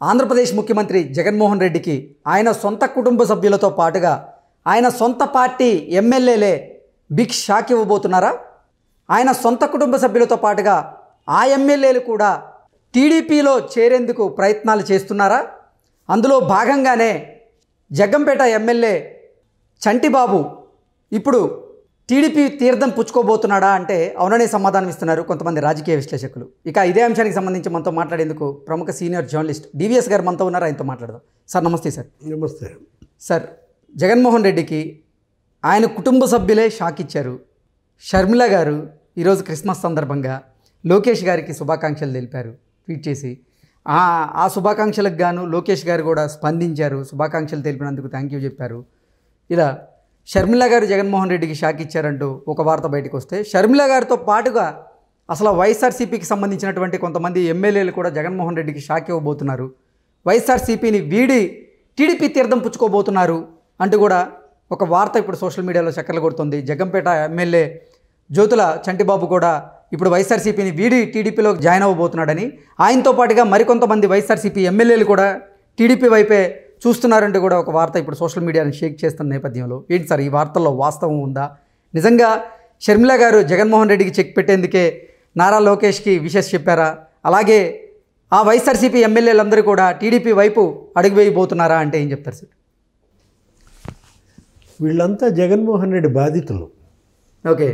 ఆంధ్రప్రదేశ్ ముఖ్యమంత్రి జగన్మోహన్ రెడ్డికి ఆయన సొంత కుటుంబ సభ్యులతో పాటుగా ఆయన సొంత పార్టీ ఎమ్మెల్యేలే బిగ్ షాక్ ఇవ్వబోతున్నారా? ఆయన సొంత కుటుంబ సభ్యులతో పాటుగా ఆ ఎమ్మెల్యేలు కూడా టీడీపీలో చేరేందుకు ప్రయత్నాలు చేస్తున్నారా? అందులో భాగంగానే జగ్గంపేట ఎమ్మెల్యే చంటిబాబు ఇప్పుడు టీడీపీ తీర్థం పుచ్చుకోబోతున్నాడా అంటే అవుననే సమాధానం ఇస్తున్నారు కొంతమంది రాజకీయ విశ్లేషకులు. ఇక ఇదే అంశానికి సంబంధించి మనతో మాట్లాడేందుకు ప్రముఖ సీనియర్ జర్నలిస్ట్ డివిఎస్ గారు మనతో ఉన్నారు. ఆయనతో మాట్లాడదాం. సార్ నమస్తే. సార్ నమస్తే. సార్, జగన్మోహన్ రెడ్డికి ఆయన కుటుంబ సభ్యులే షాక్ ఇచ్చారు. షర్మిల గారు ఈరోజు క్రిస్మస్ సందర్భంగా లోకేష్ గారికి శుభాకాంక్షలు తెలిపారు ట్వీట్ చేసి. ఆ శుభాకాంక్షలకు గాను లోకేష్ గారు కూడా స్పందించారు. శుభాకాంక్షలు తెలిపినందుకు థ్యాంక్ యూ చెప్పారు. ఇలా షర్మిల గారు జగన్మోహన్ రెడ్డికి షాక్ ఇచ్చారంటూ ఒక వార్త బయటకు వస్తే, షర్మిల గారితో పాటుగా అసలు వైఎస్ఆర్సీపీకి సంబంధించినటువంటి కొంతమంది ఎమ్మెల్యేలు కూడా జగన్మోహన్ రెడ్డికి షాక్ ఇవ్వబోతున్నారు, వైఎస్ఆర్సీపీని వీడి టీడీపీ తీర్థం పుచ్చుకోబోతున్నారు అంటూ కూడా ఒక వార్త ఇప్పుడు సోషల్ మీడియాలో చక్కర్లు కొడుతుంది. జగ్గంపేట ఎమ్మెల్యే జ్యోతుల చంటిబాబు కూడా ఇప్పుడు వైఎస్ఆర్సీపీని వీడి టీడీపీలో జాయిన్ అవ్వబోతున్నాడని, ఆయనతో పాటుగా మరికొంతమంది వైఎస్ఆర్సీపీ ఎమ్మెల్యేలు కూడా టీడీపీ వైపే చూస్తున్నారంటూ కూడా ఒక వార్త ఇప్పుడు సోషల్ మీడియాని షేక్ చేస్తున్న నేపథ్యంలో ఏంటి సార్ ఈ వార్తల్లో వాస్తవం ఉందా? నిజంగా షర్మిల గారు జగన్మోహన్ రెడ్డికి చెక్ పెట్టేందుకే నారా లోకేష్కి విషెస్ చెప్పారా? అలాగే ఆ వైఎస్ఆర్సీపీ ఎమ్మెల్యేలందరూ కూడా టీడీపీ వైపు అడుగు వేయబోతున్నారా అంటే ఏం చెప్తారు సార్? వీళ్ళంతా జగన్మోహన్ రెడ్డి బాధితులు. ఓకే,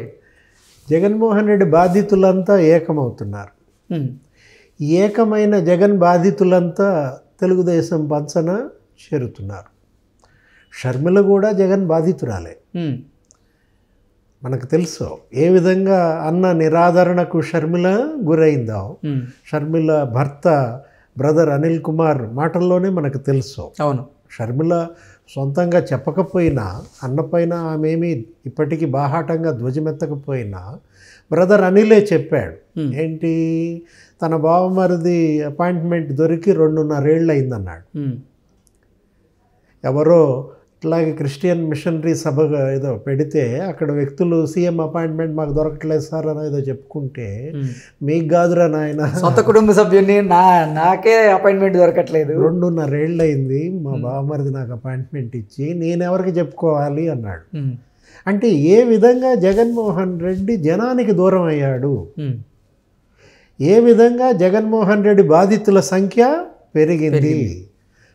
జగన్మోహన్ రెడ్డి బాధితులంతా ఏకమవుతున్నారు. ఏకమైన జగన్ బాధితులంతా తెలుగుదేశం పంచన చేరుతున్నారు. షర్మిల కూడా జగన్ బాధితురాలే. మనకు తెలుసు ఏ విధంగా అన్న నిరాదరణకు షర్మిల గురైందో. షర్మిల భర్త బ్రదర్ అనిల్ కుమార్ మాటల్లోనే మనకు తెలుసు. అవును, షర్మిల సొంతంగా చెప్పకపోయినా, అన్నపైన ఆమెమి ఇప్పటికీ బాహాటంగా ధ్వజమెత్తకపోయినా బ్రదర్ అనిలే చెప్పాడు. ఏంటి, తన బావమరిది అపాయింట్మెంట్ దొరికి 2.5 ఏళ్ళు అయిందన్నాడు. ఎవరో ఇట్లాగే క్రిస్టియన్ మిషనరీ సభ ఏదో పెడితే అక్కడ వ్యక్తులు సీఎం అపాయింట్మెంట్ మాకు దొరకట్లేదు సార్ అని ఏదో చెప్పుకుంటే, మీకు కాదురా నాయన, సొంత కుటుంబ సభ్యుని నాకే అపాయింట్మెంట్ దొరకట్లేదు, 2.5 ఏళ్ళు అయింది మా బావమరిది నాకు అపాయింట్మెంట్ ఇచ్చి, నేనెవరికి చెప్పుకోవాలి అన్నాడు. అంటే ఏ విధంగా జగన్మోహన్ రెడ్డి జనానికి దూరం అయ్యాడు, ఏ విధంగా జగన్మోహన్ రెడ్డి బాధితుల సంఖ్య పెరిగింది.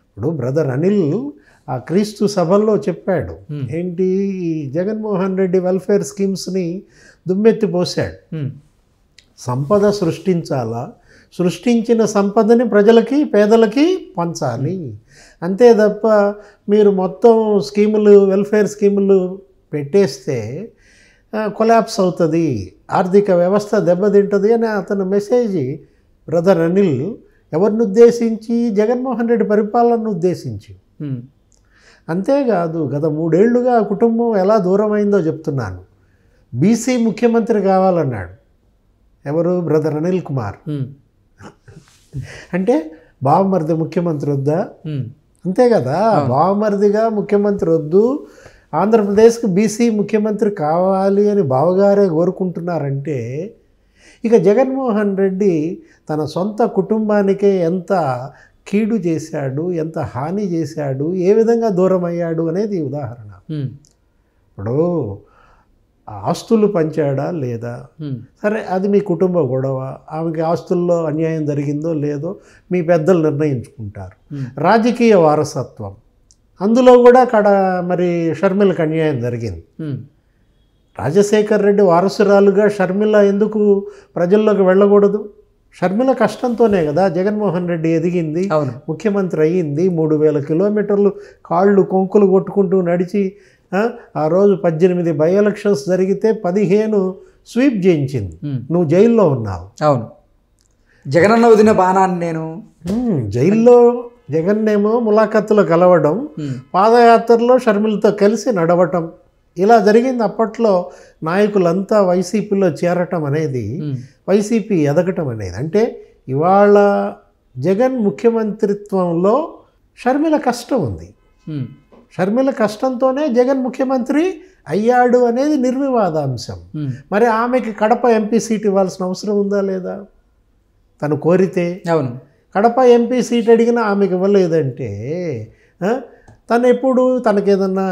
ఇప్పుడు బ్రదర్ అనిల్ ఆ క్రీస్తు సభల్లో చెప్పాడు. ఏంటి, జగన్మోహన్ రెడ్డి వెల్ఫేర్ స్కీమ్స్ని దుమ్మెత్తిపోసాడు. సంపద సృష్టించాలా, సృష్టించిన సంపదని ప్రజలకి పేదలకి పంచాలి, అంతే తప్ప మీరు మొత్తం స్కీములు వెల్ఫేర్ స్కీములు పెట్టేస్తే కొలాప్స్ అవుతుంది, ఆర్థిక వ్యవస్థ దెబ్బతింటుంది అని అతను మెసేజ్ బ్రదర్ అనిల్ ఎవరిని ఉద్దేశించి, జగన్మోహన్ రెడ్డి పరిపాలనను ఉద్దేశించి. అంతేకాదు గత 3 ఏళ్లుగా ఆ కుటుంబం ఎలా దూరం అయిందో చెప్తున్నాను. బీసీ ముఖ్యమంత్రి కావాలన్నాడు ఎవరు, బ్రదర్ అనిల్ కుమార్. అంటే బావమరిది ముఖ్యమంత్రి వద్దా? అంతే కదా, బావమరిదిగా ముఖ్యమంత్రి వద్దు, ఆంధ్రప్రదేశ్కి బీసీ ముఖ్యమంత్రి కావాలి అని బావగారే కోరుకుంటున్నారంటే, ఇక జగన్మోహన్ రెడ్డి తన సొంత కుటుంబానికే ఎంత కీడు చేశాడు, ఎంత హాని చేశాడు, ఏ విధంగా దూరం అయ్యాడు అనేది ఉదాహరణ. ఇప్పుడు ఆస్తులు పంచాడా లేదా, సరే అది మీ కుటుంబ గొడవ, ఆమెకి ఆస్తుల్లో అన్యాయం జరిగిందో లేదో మీ పెద్దలు నిర్ణయించుకుంటారు. రాజకీయ వారసత్వం, అందులో కూడా మరి షర్మిలకు అన్యాయం జరిగింది. రాజశేఖర్ రెడ్డి వారసురాలుగా షర్మిల ఎందుకు ప్రజల్లోకి వెళ్ళకూడదు? షర్మిల కష్టంతోనే కదా జగన్మోహన్ రెడ్డి ఎదిగింది, ముఖ్యమంత్రి అయ్యింది. 3000 కిలోమీటర్లు కాళ్ళు కొంకులు కొట్టుకుంటూ నడిచి ఆ రోజు 18 బై ఎలక్షన్స్ జరిగితే 15 స్వీప్ చేయించింది. నువ్వు జైల్లో ఉన్నావు. అవును, జగనన్న వదిన బాణాన్ని నేను జైల్లో, జగన్నేమో ములాఖత్తులో కలవడం, పాదయాత్రలో షర్మిలతో కలిసి నడవటం, ఇలా జరిగింది. అప్పట్లో నాయకులంతా వైసీపీలో చేరటం అనేది, వైసీపీ ఎదగటం అనేది. అంటే ఇవాళ జగన్ ముఖ్యమంత్రిత్వంలో షర్మిల కష్టం ఉంది. షర్మిల కష్టంతోనే జగన్ ముఖ్యమంత్రి అయ్యాడు అనేది నిర్వివాదాంశం. మరి ఆమెకి కడప ఎంపీ సీట్ ఇవ్వాల్సిన అవసరం ఉందా లేదా? తను కోరితే. అవును, కడప ఎంపీ సీట్ అడిగినా ఆమెకి ఇవ్వలేదంటే తను ఎప్పుడు తనకేదన్నా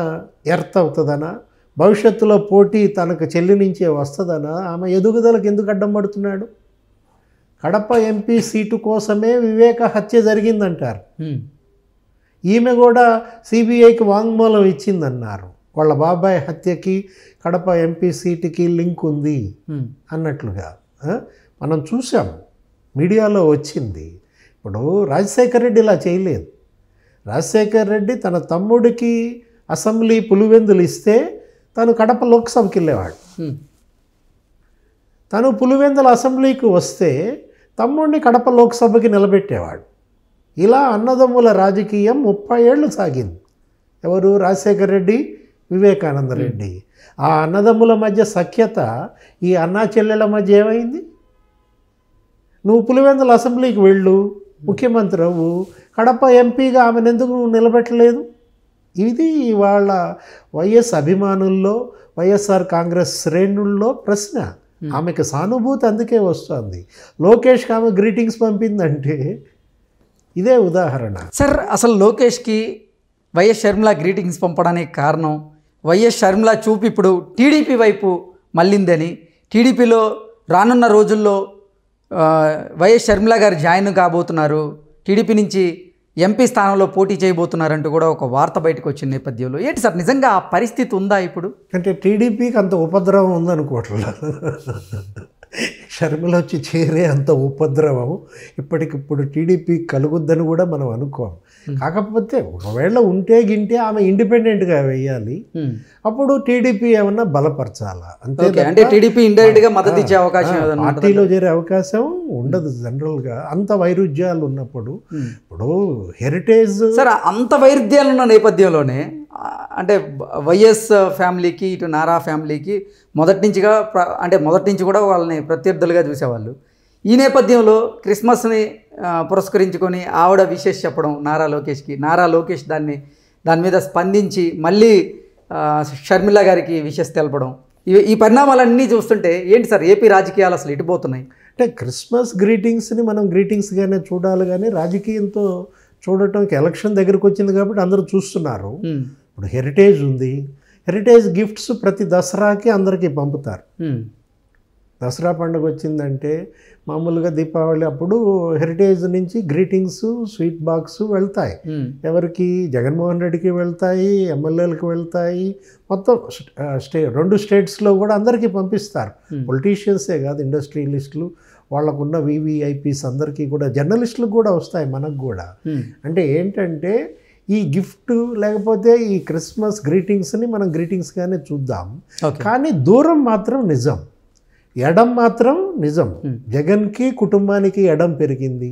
ఎర్త్ అవుతుందనా, భవిష్యత్తులో పోటీ తనకు చెల్లి నుంచే వస్తుందనా, ఆమె ఎదుగుదలకు ఎందుకు అడ్డం పడుతున్నాడు? కడప ఎంపీ సీటు కోసమే వివేక హత్య జరిగిందంటారు. ఈమె కూడా సిబిఐకి వాంగ్మూలం ఇచ్చిందన్నారు. వాళ్ళ బాబాయ్ హత్యకి కడప ఎంపీ సీటుకి లింక్ ఉంది అన్నట్లుగా మనం చూసాం, మీడియాలో వచ్చింది. ఇప్పుడు రాజశేఖర్ రెడ్డి ఇలా చేయలేదు. రాజశేఖర్ రెడ్డి తన తమ్ముడికి అసెంబ్లీ పులివెందులు ఇస్తే తను కడప లోక్సభకి వెళ్ళేవాడు. తను పులివెందుల అసెంబ్లీకి వస్తే తమ్ముడిని కడప లోక్సభకి నిలబెట్టేవాడు. ఇలా అన్నదమ్ముల రాజకీయం 30 ఏళ్ళు సాగింది. ఎవరు? రాజశేఖర్ రెడ్డి, వివేకానంద రెడ్డి. ఆ అన్నదమ్ముల మధ్య సఖ్యత ఈ అన్నా చెల్లెల మధ్య ఏమైంది? నువ్వు పులివెందుల అసెంబ్లీకి వెళ్ళు, ముఖ్యమంత్రి అవ్వు, కడప ఎంపీగా ఆమెను ఎందుకు నిలబెట్టలేదు? ఇది వాళ్ళ వైఎస్ అభిమానుల్లో, వైఎస్ఆర్ కాంగ్రెస్ శ్రేణుల్లో ప్రశ్న. ఆమెకు సానుభూతి అందుకే వస్తుంది. లోకేష్కి ఆమె గ్రీటింగ్స్ పంపిందంటే ఇదే ఉదాహరణ. సార్, అసలు లోకేష్కి వైఎస్ షర్మిల గ్రీటింగ్స్ పంపడానికి కారణం వైఎస్ షర్మిల చూపు ఇప్పుడు టీడీపీ వైపు మళ్ళిందని, టీడీపీలో రానున్న రోజుల్లో వైఎస్ షర్మిల గారు జాయిన్ కాబోతున్నారు, టీడీపీ నుంచి ఎంపీ స్థానంలో పోటీ చేయబోతున్నారంటూ కూడా ఒక వార్త బయటకు వచ్చిన నేపథ్యంలో ఏంటి సార్, నిజంగా ఆ పరిస్థితి ఉందా ఇప్పుడు? అంటే టీడీపీకి అంత ఉపద్రవం ఉందనుకోవట్లేదు. షర్మిల వచ్చి చేరే అంత ఉపద్రవం ఇప్పటికిప్పుడు టీడీపీ కలుగుద్దని కూడా మనం అనుకోం. కాకపోతే ఒకవేళ ఉంటే గింటే ఆమె ఇండిపెండెంట్గా వేయాలి, అప్పుడు టీడీపీ ఏమన్నా బలపరచాలా అంతే. అంటే టీడీపీ ఇండైరెక్ట్ గా మద్దతు ఇచ్చే అవకాశం పార్టీలో చేరే అవకాశం ఉండదు జనరల్గా, అంత వైరుధ్యాలు ఉన్నప్పుడు. ఇప్పుడు హెరిటేజ్ సార్, అంత వైరుధ్యాలు ఉన్న నేపథ్యంలోనే అంటే వైఎస్ ఫ్యామిలీకి ఇటు నారా ఫ్యామిలీకి మొదటి నుంచి కూడా వాళ్ళని ప్రత్యర్థులుగా చూసేవాళ్ళు. ఈ నేపథ్యంలో క్రిస్మస్ని పురస్కరించుకొని ఆవిడ విషెస్ చెప్పడం నారా లోకేష్ దాని మీద స్పందించి మళ్ళీ షర్మిల గారికి విషెస్ తెలపడం, ఈ పరిణామాలన్నీ చూస్తుంటే ఏంటి సార్ ఏపీ రాజకీయాలు అసలు ఎటుపోతున్నాయి? అంటే క్రిస్మస్ గ్రీటింగ్స్ని మనం గ్రీటింగ్స్గానే చూడాలి, కానీ రాజకీయంతో చూడటానికి ఎలక్షన్ దగ్గరకు వచ్చింది కాబట్టి అందరూ చూస్తున్నారు. ఇప్పుడు హెరిటేజ్ ఉంది, హెరిటేజ్ గిఫ్ట్స్ ప్రతి దసరాకి అందరికీ పంపుతారు. దసరా పండుగ వచ్చిందంటే మామూలుగా దీపావళి అప్పుడు హెరిటేజ్ నుంచి గ్రీటింగ్స్, స్వీట్ బాక్స్ వెళ్తాయి. ఎవరికి? జగన్మోహన్ రెడ్డికి వెళ్తాయి, ఎమ్మెల్యేలకు వెళ్తాయి, మొత్తం 2 స్టేట్స్లో కూడా అందరికీ పంపిస్తారు. పొలిటీషియన్సే కాదు, ఇండస్ట్రియలిస్టులు, వాళ్ళకున్న వివిఐపీస్ అందరికీ కూడా, జర్నలిస్టులకు కూడా వస్తాయి, మనకు కూడా. అంటే ఏంటంటే ఈ గిఫ్ట్ లేకపోతే ఈ క్రిస్మస్ గ్రీటింగ్స్ని మనం గ్రీటింగ్స్గానే చూద్దాం, కానీ దూరం మాత్రం నిజం, ఎడం మాత్రం నిజం. జగన్కి కుటుంబానికి ఎడం పెరిగింది,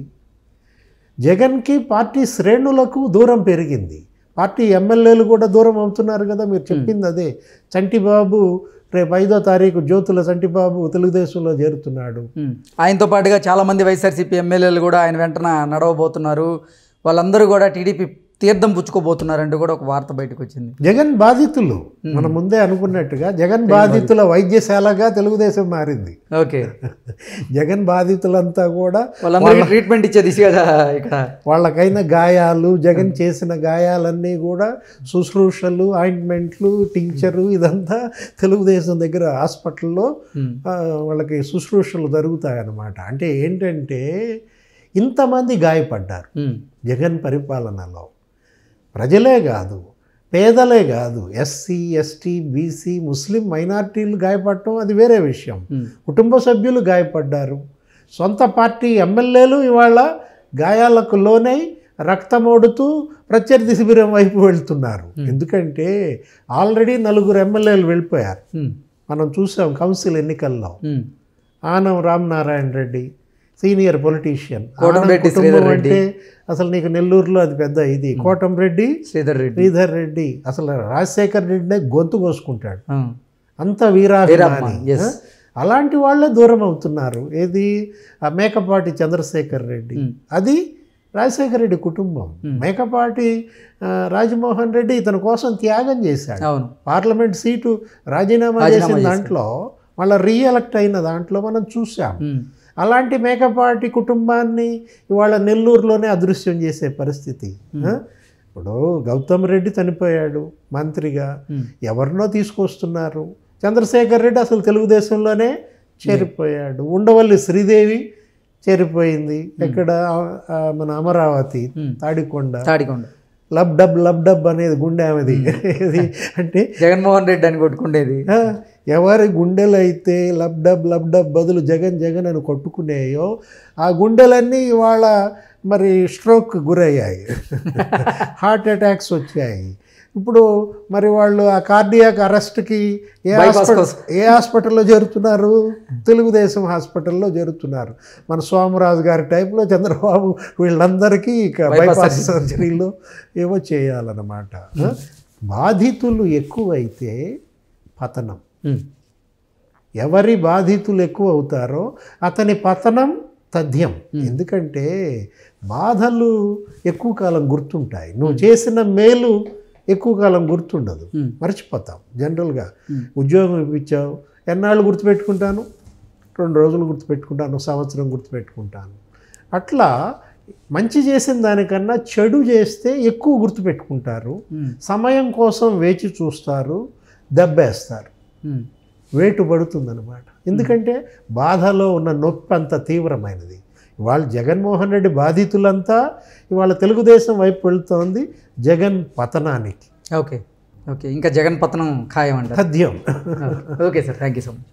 జగన్కి పార్టీ శ్రేణులకు దూరం పెరిగింది, పార్టీ ఎమ్మెల్యేలు కూడా దూరం అవుతున్నారు కదా. మీరు చెప్పింది అదే. చంటిబాబు రేపు 5వ తారీఖు జ్యోతుల చంటిబాబు తెలుగుదేశంలో చేరుతున్నాడు. ఆయనతో పాటుగా చాలామంది వైఎస్ఆర్సీపీ ఎమ్మెల్యేలు కూడా ఆయన వెంటనే నడవబోతున్నారు, వాళ్ళందరూ కూడా టీడీపీ తీర్థం పుచ్చుకోబోతున్నారంటూ కూడా ఒక వార్త బయటకు వచ్చింది. జగన్ బాధితులు, మనం ముందే అనుకున్నట్టుగా జగన్ బాధితుల వైద్యశాలగా తెలుగుదేశం మారింది. ఓకే, జగన్ బాధితులంతా కూడా ట్రీట్మెంట్ ఇచ్చే దిశగా ఇక్కడ వాళ్ళకైన గాయాలు, జగన్ చేసిన గాయాలన్నీ కూడా శుశ్రూషలు, ఆయింట్మెంట్లు, టింక్చరు, ఇదంతా తెలుగుదేశం దగ్గర హాస్పిటల్లో వాళ్ళకి శుశ్రూషలు జరుగుతాయన్నమాట. అంటే ఏంటంటే ఇంతమంది గాయపడ్డారు జగన్ పరిపాలనలో. ప్రజలే కాదు, పేదలే కాదు, ఎస్సీ, ఎస్టీ, బీసీ, ముస్లిం మైనార్టీలు గాయపడటం అది వేరే విషయం. కుటుంబ సభ్యులు గాయపడ్డారు, సొంత పార్టీ ఎమ్మెల్యేలు ఇవాళ గాయాలకు లోనై రక్తమోడుతూ ప్రత్యర్థి శిబిరం వైపు వెళ్తున్నారు. ఎందుకంటే ఆల్రెడీ 4 ఎమ్మెల్యేలు వెళ్ళిపోయారు. మనం చూసాం కౌన్సిల్ ఎన్నికల్లో. ఆనం రామనారాయణ రెడ్డి సీనియర్ పొలిటీషియన్, కుటుంబం అంటే అసలు నీకు నెల్లూరులో అది పెద్ద ఇది. కోటంరెడ్డి, శ్రీధర్ రెడ్డి అసలు రాజశేఖర్ రెడ్డినే గొంతు కోసుకుంటాడు, అంత వీరాభిమాని. అలాంటి వాళ్ళే దూరం అవుతున్నారు. ఏది? మేకపాటి చంద్రశేఖర్ రెడ్డి, అది రాజశేఖర రెడ్డి కుటుంబం. మేకపాటి రాజమోహన్ రెడ్డి ఇతని కోసం త్యాగం చేశాడు. పార్లమెంట్ సీటు రాజీనామా చేసిన దాంట్లో మళ్ళీ రీఎలక్ట్ అయిన దాంట్లో మనం చూసాం. అలాంటి మేకపాటి కుటుంబాన్ని ఇవాళ నెల్లూరులోనే అదృశ్యం చేసే పరిస్థితి. ఇప్పుడు గౌతమ్ రెడ్డి చనిపోయాడు మంత్రిగా, ఎవరినో తీసుకొస్తున్నారు. చంద్రశేఖర్ రెడ్డి అసలు తెలుగుదేశంలోనే చేరిపోయాడు. ఉండవల్లి శ్రీదేవి చేరిపోయింది. ఎక్కడ మన అమరావతి తాడికొండ. లబ్ డబ్ అనేది గుండె ఆమెది. అంటే జగన్మోహన్ రెడ్డి అని కొట్టుకునేది. ఎవరి గుండెలు అయితే లబ్ డబ్ బదులు జగన్ జగన్ అని కొట్టుకునేయో ఆ గుండెలన్నీ ఇవాళ మరి స్ట్రోక్ గురయ్యాయి, హార్ట్ అటాక్స్ వచ్చాయి. ఇప్పుడు మరి వాళ్ళు ఆ కార్డియాక్ అరెస్ట్కి ఏ హాస్పిటల్లో చేరుతున్నారు? తెలుగుదేశం హాస్పిటల్లో చేరుతున్నారు. మన సోమరాజు గారి టైప్లో చంద్రబాబు వీళ్ళందరికీ ఇక బైపాస్ సర్జరీలో ఏవో చేయాలన్నమాట. బాధితులు ఎక్కువైతే పతనం, ఎవరి బాధితులు ఎక్కువ అవుతారో అతని పతనం తథ్యం. ఎందుకంటే బాధలు ఎక్కువ కాలం గుర్తుంటాయి, నువ్వు చేసిన మేలు ఎక్కువ కాలం గుర్తుండదు, మర్చిపోతాం. జనరల్గా ఉద్యోగం ఇప్పించావు, ఎన్నాళ్ళు గుర్తుపెట్టుకుంటాను? 2 రోజులు గుర్తుపెట్టుకుంటాను, సంవత్సరం గుర్తుపెట్టుకుంటాను. అట్లా మంచి చేసిన దానికన్నా చెడు చేస్తే ఎక్కువ గుర్తుపెట్టుకుంటారు, సమయం కోసం వేచి చూస్తారు, దెబ్బేస్తారు, వేటు పడుతుందన్నమాట. ఎందుకంటే బాధలో ఉన్న నొప్పి అంత తీవ్రమైనది. ఇవాళ జగన్మోహన్ రెడ్డి బాధితులంతా ఇవాళ తెలుగుదేశం వైపు వెళుతోంది జగన్ పతనానికి. ఓకే, ఇంకా జగన్ పతనం ఖాయం అంటారు. తథ్యం. Okay sir, thank you so much.